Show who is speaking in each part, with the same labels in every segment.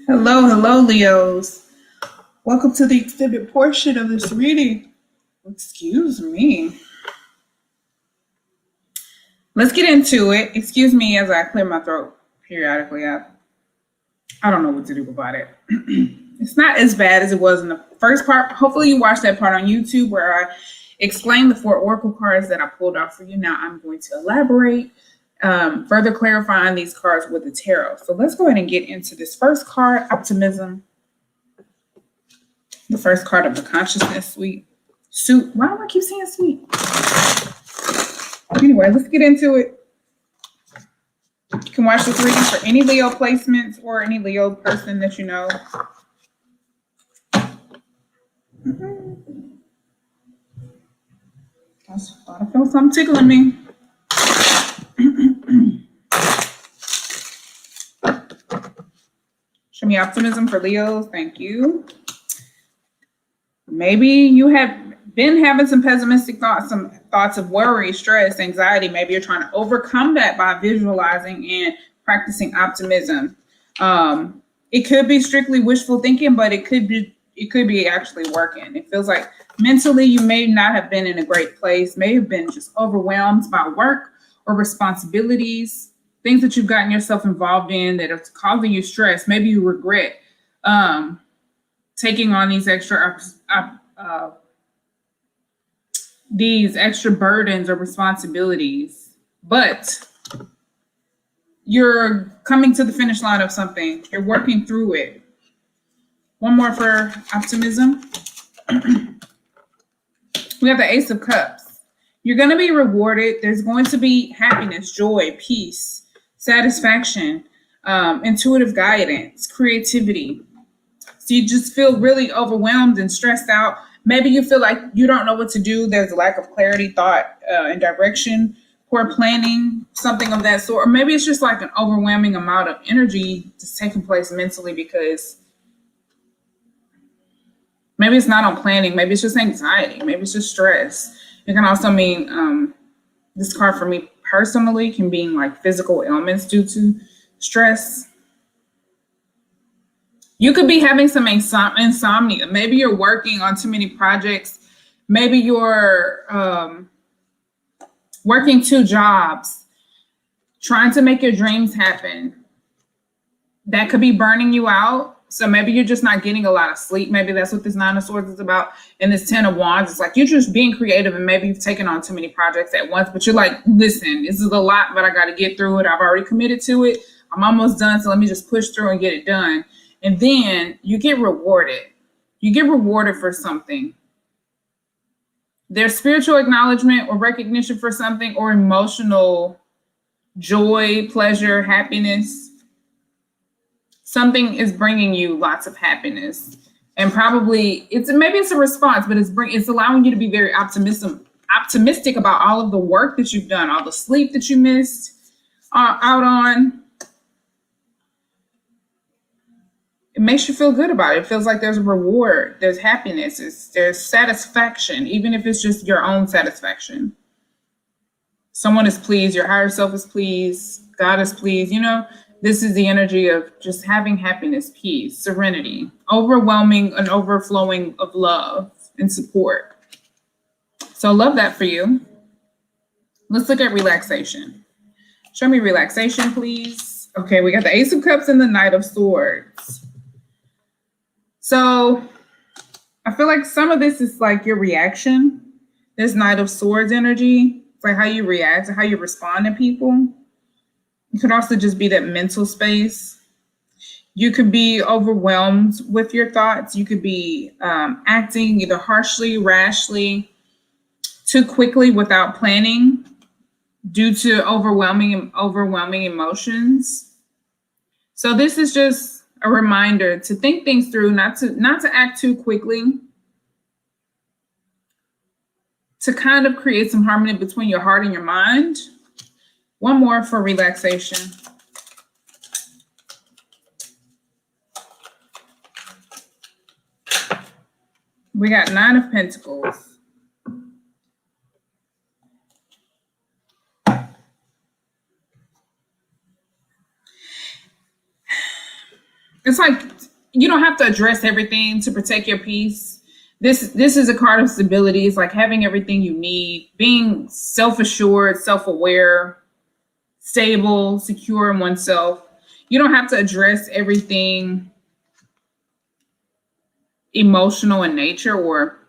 Speaker 1: Hello, hello, Leos. Welcome to the extended portion of this reading. Excuse me. Let's get into it. Excuse me as I clear my throat periodically. I don't know what to do about it. It's not as bad as it was in the first part. Hopefully, you watched that part on YouTube where I explained the four oracle cards that I pulled out for you. Now, I'm going to elaborate, further clarifying these cards with the tarot. So, let's go ahead and get into this first card, Optimism. The first card of the consciousness suit. Why do I keep saying sweet? Anyway, let's get into it. You can watch this reading for any Leo placements or any Leo person that you know. I thought I felt something tickling me. Show me optimism for Leos. Thank you. Maybe you have been having some pessimistic thoughts, some thoughts of worry, stress, anxiety. Maybe you're trying to overcome that by visualizing and practicing optimism. It could be strictly wishful thinking, but it could be actually working. It feels like mentally you may not have been in a great place, may have been just overwhelmed by work or responsibilities, things that you've gotten yourself involved in that are causing you stress. Maybe you regret taking on these extra burdens or responsibilities, but you're coming to the finish line of something. You're working through it. One more for optimism. We have the Ace of Cups. You're going to be rewarded. There's going to be happiness, joy, peace, satisfaction, intuitive guidance, creativity. So you just feel really overwhelmed and stressed out. Maybe you feel like you don't know what to do. There's a lack of clarity, thought, and direction, poor planning, something of that sort. Or maybe it's just like an overwhelming amount of energy that's taking place mentally because maybe it's not on planning. Maybe it's just anxiety. Maybe it's just stress. It can also mean, this card for me personally can mean like physical ailments due to stress. You could be having some insomnia. Maybe you're working on too many projects. Maybe you're working two jobs, trying to make your dreams happen. That could be burning you out. So maybe you're just not getting a lot of sleep. Maybe that's what this Nine of Swords is about. And this Ten of Wands, it's like you're just being creative and maybe you've taken on too many projects at once, but you're like, listen, this is a lot, but I got to get through it. I've already committed to it. I'm almost done. So let me just push through and get it done. And then you get rewarded. You get rewarded for something. There's spiritual acknowledgement or recognition for something or emotional joy, pleasure, happiness. Something is bringing you lots of happiness. And probably maybe it's a response, but it's allowing you to be very optimistic about all of the work that you've done, all the sleep that you missed out on. It makes you feel good about it. It feels like there's a reward, there's happiness, there's satisfaction, even if it's just your own satisfaction. Someone is pleased, your higher self is pleased, God is pleased. This is the energy of just having happiness, peace, serenity, overwhelming and overflowing of love and support. So love that for you. Let's look at relaxation. Show me relaxation, please. Okay, we got the Ace of Cups and the Knight of Swords. So I feel like some of this is like your reaction. This Knight of Swords energy. It's like how you react, how you respond to people. It could also just be that mental space. You could be overwhelmed with your thoughts. You could be acting either harshly, rashly, too quickly without planning due to overwhelming emotions. So this is just a reminder to think things through, not to act too quickly, to kind of create some harmony between your heart and your mind. One more for relaxation. We got Nine of Pentacles. It's like you don't have to address everything to protect your peace. This is a card of stability. It's like having everything you need, being self-assured, self-aware, stable, secure in oneself. You don't have to address everything emotional in nature, or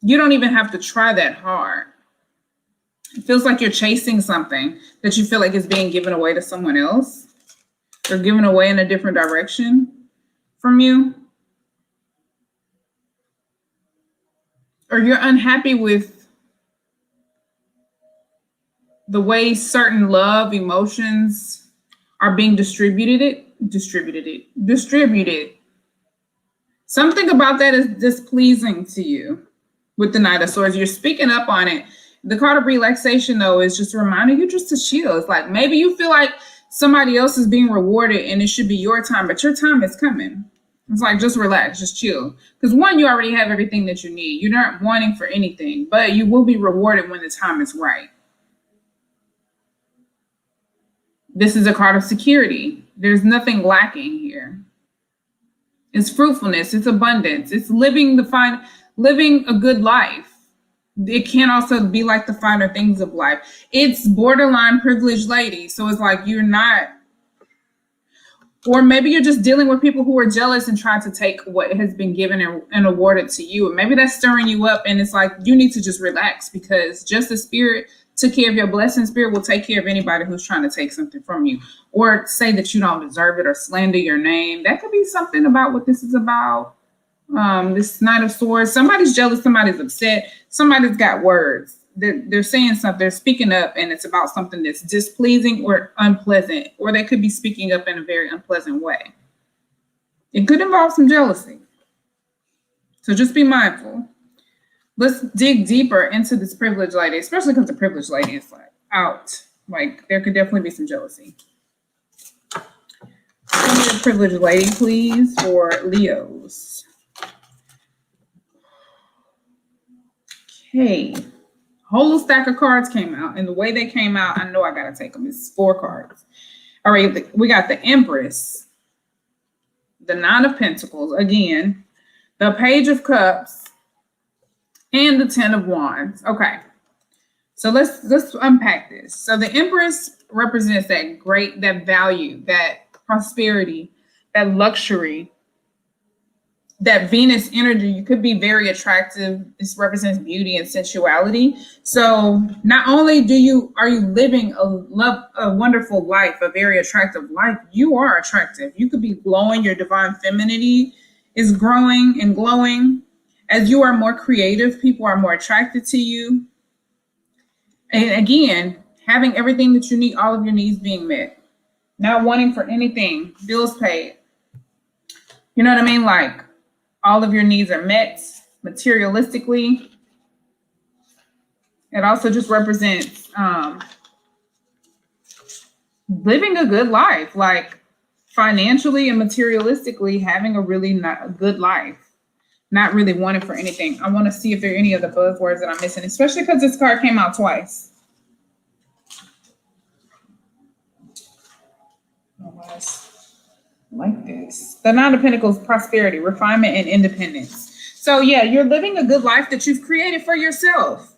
Speaker 1: you don't even have to try that hard. It feels like you're chasing something that you feel like is being given away to someone else or given away in a different direction from you. Or you're unhappy with the way certain love emotions are being distributed. Something about that is displeasing to you with the Knight of Swords. You're speaking up on it. The card of relaxation, though, is just reminding you just to chill. It's like maybe you feel like somebody else is being rewarded and it should be your time, but your time is coming. It's like just relax, just chill. Because one, you already have everything that you need. You're not wanting for anything, but you will be rewarded when the time is right. This is a card of security. There's nothing lacking here. It's fruitfulness, it's abundance, it's living a good life. It can also be like the finer things of life. It's borderline privileged lady. So it's like you're not, or maybe you're just dealing with people who are jealous and trying to take what has been given and awarded to you. And maybe that's stirring you up. And it's like you need to just relax, because just the spirit took care of your blessing. Spirit will take care of anybody who's trying to take something from you or say that you don't deserve it or slander your name. That could be something about what this is about. This Knight of Swords, somebody's jealous, somebody's upset, somebody's got words. They're saying something, they're speaking up, and it's about something that's displeasing or unpleasant, or they could be speaking up in a very unpleasant way. It could involve some jealousy. So just be mindful. Let's dig deeper into this privileged lady, especially because the privileged lady is like out. Like there could definitely be some jealousy. Give me the privileged lady, please, for Leos. Okay, whole stack of cards came out, and the way they came out, I know I gotta take them. It's 4 cards. All right, we got the Empress, the Nine of Pentacles again, the Page of Cups, and the 10 of Wands. Okay, so let's unpack this. So the Empress represents that value, that prosperity, that luxury, that Venus energy. You could be very attractive. This represents beauty and sensuality. So not only are you living a wonderful life, a very attractive life, you are attractive. You could be glowing. Your divine femininity is growing and glowing. As you are more creative, people are more attracted to you. And again, having everything that you need, all of your needs being met, not wanting for anything, bills paid. You know what I mean? Like, all of your needs are met materialistically. It also just represents living a good life, like financially and materialistically having a really good life, not really wanting for anything. I want to see if there are any of the buzzwords that I'm missing, especially because this card came out twice. Like this. The Nine of Pentacles, prosperity, refinement, and independence. So yeah, you're living a good life that you've created for yourself.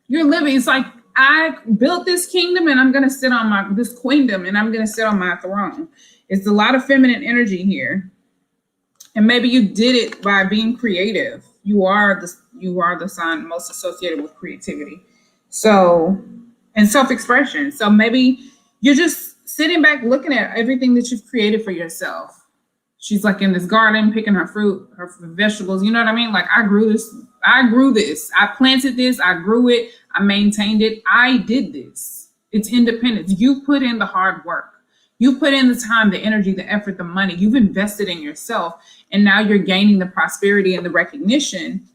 Speaker 1: You're living, it's like, I built this kingdom and I'm going to sit on this queendom and I'm going to sit on my throne. It's a lot of feminine energy here. And maybe you did it by being creative. You are the sign most associated with creativity. So, and self-expression. So maybe you're just sitting back looking at everything that you've created for yourself. She's like in this garden picking her fruit, her vegetables. You know what I mean? Like I grew this, I planted this, I grew it, I maintained it, I did this. It's independence. You put in the hard work. You put in the time, the energy, the effort, the money. You've invested in yourself, and now you're gaining the prosperity and the recognition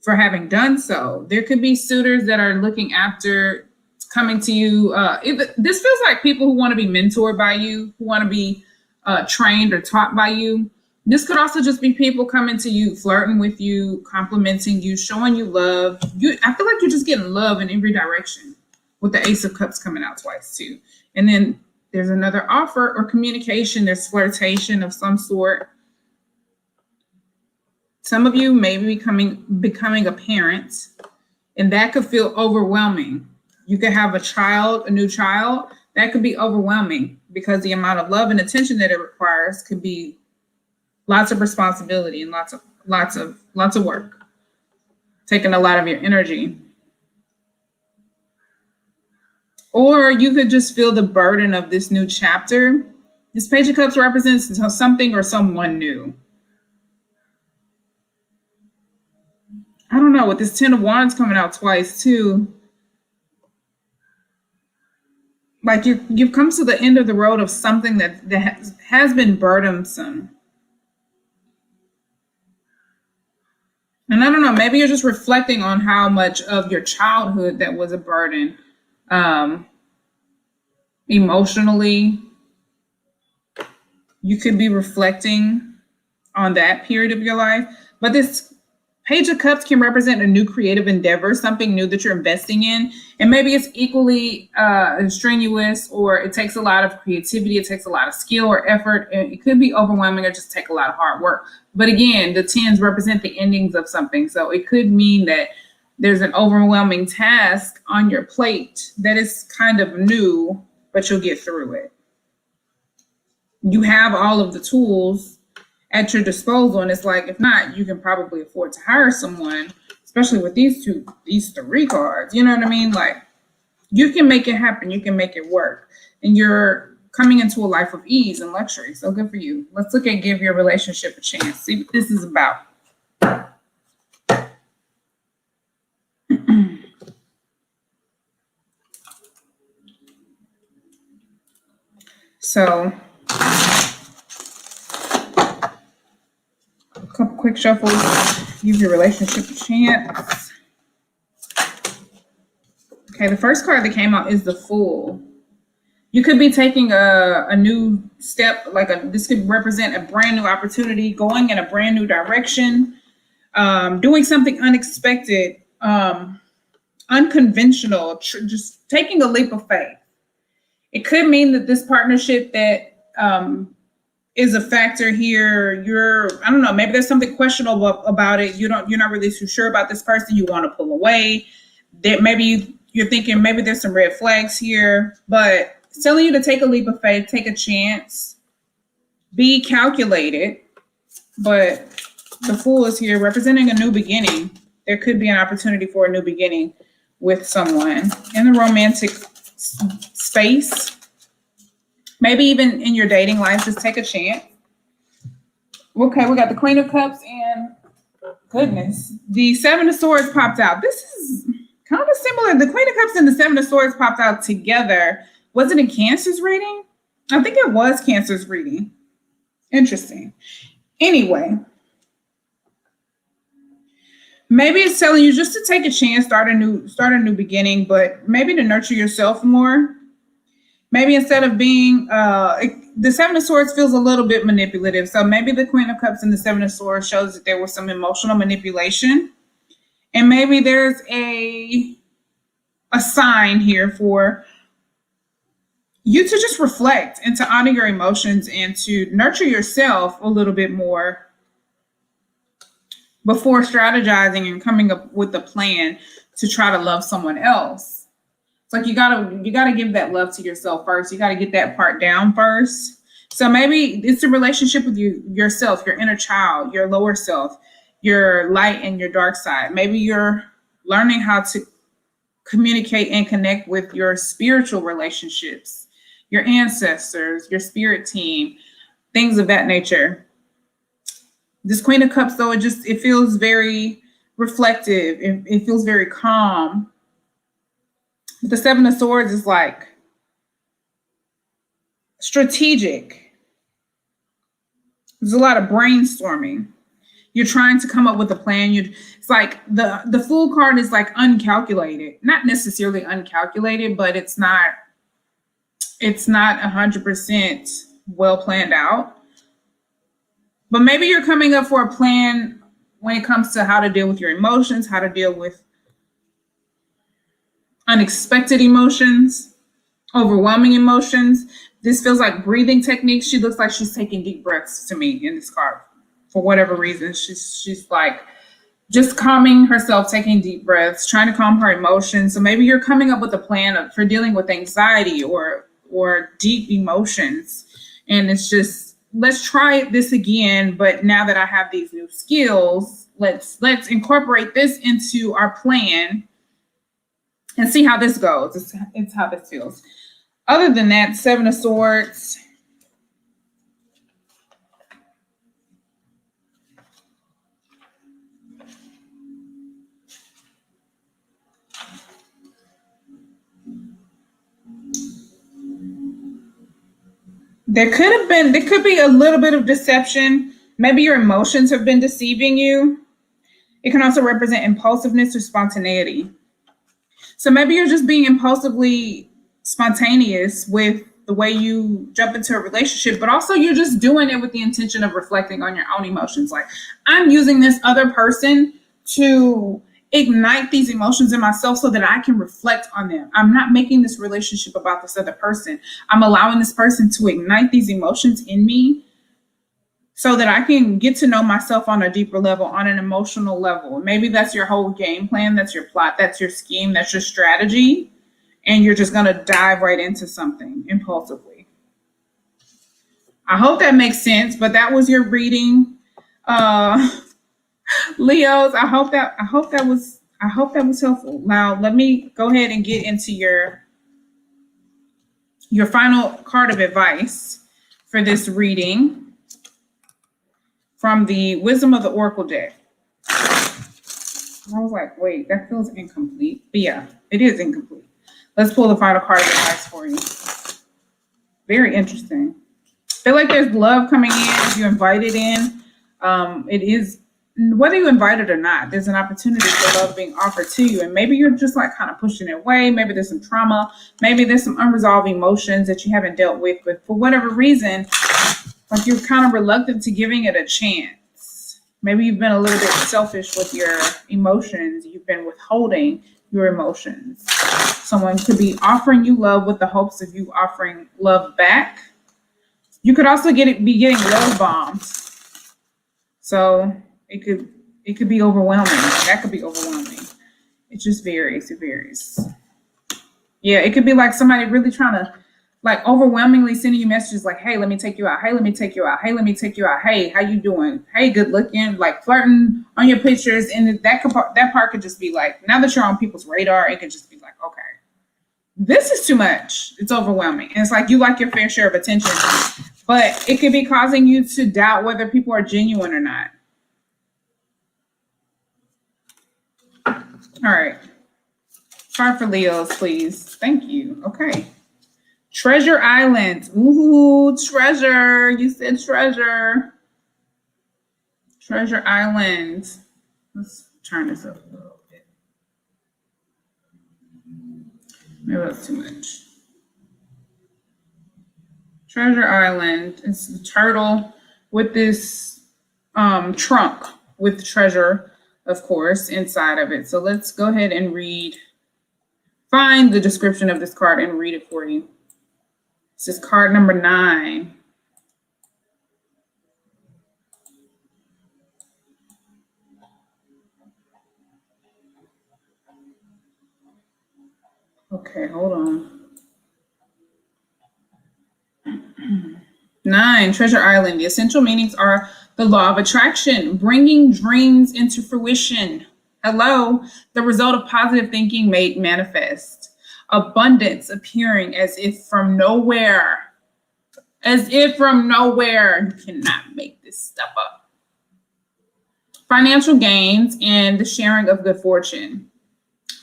Speaker 1: for having done so. There could be suitors that are looking after coming to you. This feels like people who want to be mentored by you, who want to be trained or taught by you. This could also just be people coming to you, flirting with you, complimenting you, showing you love. I feel like you're just getting love in every direction with the Ace of Cups coming out twice too. And then There's another offer or communication. There's flirtation of some sort. Some of you may be becoming a parent, and that could feel overwhelming. You could have a new child. That could be overwhelming because the amount of love and attention that it requires could be lots of responsibility and lots of work, taking a lot of your energy. Or you could just feel the burden of this new chapter. This Page of Cups represents something or someone new. I don't know, with this 10 of Wands coming out twice too. Like you've come to the end of the road of something that has been burdensome. And I don't know, maybe you're just reflecting on how much of your childhood that was a burden. Emotionally, you could be reflecting on that period of your life. But this Page of Cups can represent a new creative endeavor, something new that you're investing in. And maybe it's equally strenuous, or it takes a lot of creativity, it takes a lot of skill or effort. And it could be overwhelming or just take a lot of hard work. But again, the 10s represent the endings of something. So it could mean that there's an overwhelming task on your plate that is kind of new, but you'll get through it. You have all of the tools at your disposal, and it's like, if not, you can probably afford to hire someone, especially with these 3 cards. You know what I mean? Like, you can make it happen. You can make it work. And you're coming into a life of ease and luxury. So good for you. Let's look at give your relationship a chance. See what this is about. So, a couple quick shuffles. Give your relationship a chance. Okay, the first card that came out is the Fool. You could be taking a new step, this could represent a brand new opportunity, going in a brand new direction, doing something unexpected, unconventional, just taking a leap of faith. It could mean that this partnership that is a factor here, I don't know, maybe there's something questionable about it. You're not really too sure about this person. You want to pull away. That maybe you're thinking maybe there's some red flags here, but it's telling you to take a leap of faith, take a chance, be calculated. But the Fool is here representing a new beginning. There could be an opportunity for a new beginning with someone in the romantic space. Maybe even in your dating life, just take a chance. Okay, we got the Queen of Cups and goodness, the 7 of Swords popped out. This is kind of similar. The Queen of Cups and the 7 of Swords popped out together. Was it in Cancer's reading? I think it was Cancer's reading. Interesting. Anyway, maybe it's telling you just to take a chance, start a new beginning, but maybe to nurture yourself more. Maybe instead of being, the 7 of Swords feels a little bit manipulative. So maybe the Queen of Cups and the 7 of Swords shows that there was some emotional manipulation. And maybe there's a sign here for you to just reflect and to honor your emotions and to nurture yourself a little bit more before strategizing and coming up with a plan to try to love someone else. It's like you gotta give that love to yourself first. You gotta get that part down first. So maybe it's a relationship with yourself, your inner child, your lower self, your light and your dark side. Maybe you're learning how to communicate and connect with your spiritual relationships, your ancestors, your spirit team, things of that nature. This Queen of Cups, though, it feels very reflective. It feels very calm. The 7 of Swords is like strategic. There's a lot of brainstorming. You're trying to come up with a plan. It's like the Fool card is like uncalculated. Not necessarily uncalculated, but it's not 100% well planned out. But maybe you're coming up for a plan when it comes to how to deal with your emotions, how to deal with unexpected emotions, overwhelming emotions. This feels like breathing techniques. She looks like she's taking deep breaths to me in this card. For whatever reason, she's like just calming herself, taking deep breaths, trying to calm her emotions. So maybe you're coming up with a plan for dealing with anxiety or deep emotions. And it's just, let's try this again. But now that I have these new skills, let's incorporate this into our plan and see how this goes. It's how this feels. Other than that, Seven of Swords. There could be a little bit of deception. Maybe your emotions have been deceiving you. It can also represent impulsiveness or spontaneity. So maybe you're just being impulsively spontaneous with the way you jump into a relationship, but also you're just doing it with the intention of reflecting on your own emotions. Like, I'm using this other person to ignite these emotions in myself so that I can reflect on them. I'm not making this relationship about this other person. I'm allowing this person to ignite these emotions in me so that I can get to know myself on a deeper level, on an emotional level. Maybe that's your whole game plan. That's your plot. That's your scheme. That's your strategy. And you're just going to dive right into something impulsively. I hope that makes sense, but that was your reading. Leos, I hope that was helpful. Now, let me go ahead and get into your final card of advice for this reading from the Wisdom of the Oracle deck. I was like, wait, that feels incomplete. But yeah, it is incomplete. Let's pull the final card of advice for you. Very interesting. I feel like there's love coming in if you invite it in. It is, whether you invite it or not, there's an opportunity for love being offered to you. And maybe you're just like kind of pushing it away. Maybe there's some trauma. Maybe there's some unresolved emotions that you haven't dealt with. But for whatever reason, like you're kind of reluctant to giving it a chance. Maybe you've been a little bit selfish with your emotions. You've been withholding your emotions. Someone could be offering you love with the hopes of you offering love back. You could also be getting love bombs. So it could be overwhelming. That could be overwhelming. It just varies. It varies. Yeah, it could be like somebody really trying to like overwhelmingly sending you messages like, hey, let me take you out. Hey, let me take you out. Hey, let me take you out. Hey, how you doing? Hey, good looking, like flirting on your pictures. And that part could just be like, now that you're on people's radar, it could just be like, okay, this is too much. It's overwhelming. And it's like, you like your fair share of attention, but it could be causing you to doubt whether people are genuine or not. All right. Card for Leos, please. Thank you. Okay. Treasure Island. Ooh, treasure. You said treasure. Treasure Island. Let's turn this up a little bit. Maybe that's too much. Treasure Island. It's the turtle with this trunk with treasure, of course, inside of it. So let's go ahead and find the description of this card and read it for you. This is card number 9. Okay, hold on. 9, Treasure Island. The essential meanings are the law of attraction, bringing dreams into fruition. Hello, the result of positive thinking made manifest. Abundance appearing as if from nowhere. As if from nowhere. You cannot make this stuff up. Financial gains and the sharing of good fortune.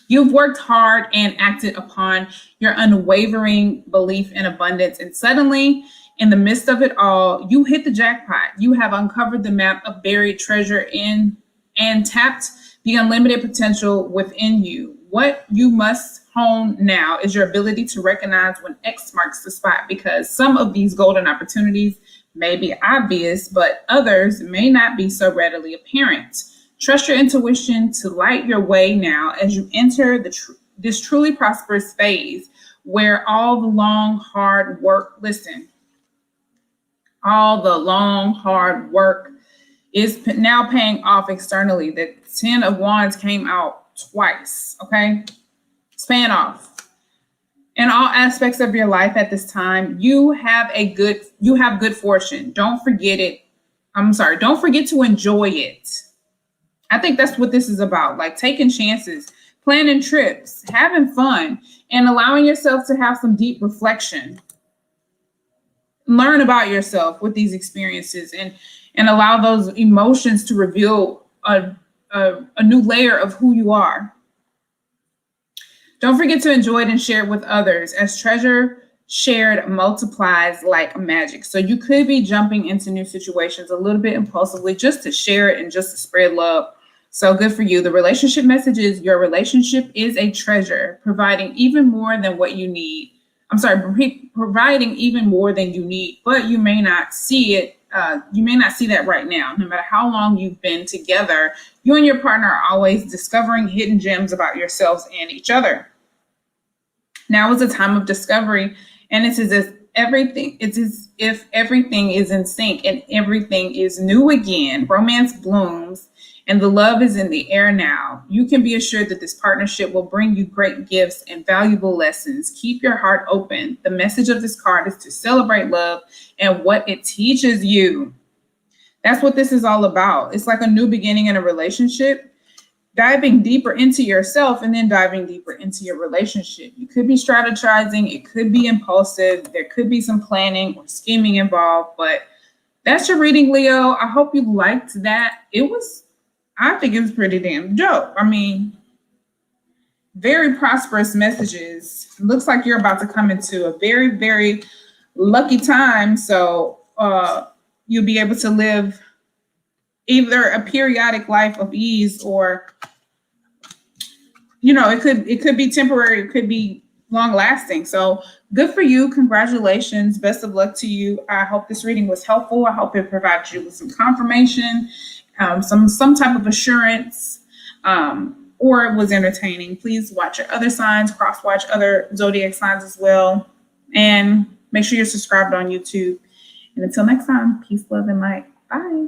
Speaker 1: You've worked hard and acted upon your unwavering belief in abundance, and suddenly, in the midst of it all, you hit the jackpot. You have uncovered the map of buried treasure and tapped the unlimited potential within you. What you must hone now is your ability to recognize when X marks the spot, because some of these golden opportunities may be obvious, but others may not be so readily apparent. Trust your intuition to light your way now as you enter this truly prosperous phase where all the long, hard work, listen, all the long, hard work is now paying off externally. The 10 of Wands came out twice, okay? It's paying off. In all aspects of your life at this time, you have good fortune. Don't forget it. Don't forget to enjoy it. I think that's what this is about, like taking chances, planning trips, having fun, and allowing yourself to have some deep reflection. Learn about yourself with these experiences and allow those emotions to reveal a new layer of who you are. Don't forget to enjoy it and share it with others, as treasure shared multiplies like magic. So you could be jumping into new situations a little bit impulsively just to share it and just to spread love. So good for you. The relationship message is your relationship is a treasure, providing even more than what you need. Providing even more than you need, but you may not see it. You may not see that right now. No matter how long you've been together, you and your partner are always discovering hidden gems about yourselves and each other. Now is a time of discovery, and it's as if everything is in sync and everything is new again. Romance blooms and the love is in the air now. You can be assured that this partnership will bring you great gifts and valuable lessons. Keep your heart open. The message of this card is to celebrate love and what it teaches you. That's what this is all about. It's like a new beginning in a relationship, diving deeper into yourself and then diving deeper into your relationship. You could be strategizing. It could be impulsive. There could be some planning or scheming involved, but that's your reading, Leo. I hope you liked that. I think it was pretty damn dope. I mean, very prosperous messages. It looks like you're about to come into a very, very lucky time. So you'll be able to live either a periodic life of ease or, it could be temporary. It could be long lasting. So good for you. Congratulations. Best of luck to you. I hope this reading was helpful. I hope it provided you with some confirmation, some type of assurance, or it was entertaining. Please watch your other signs, cross-watch other zodiac signs as well, and make sure you're subscribed on YouTube. And until next time, peace, love, and light. Bye.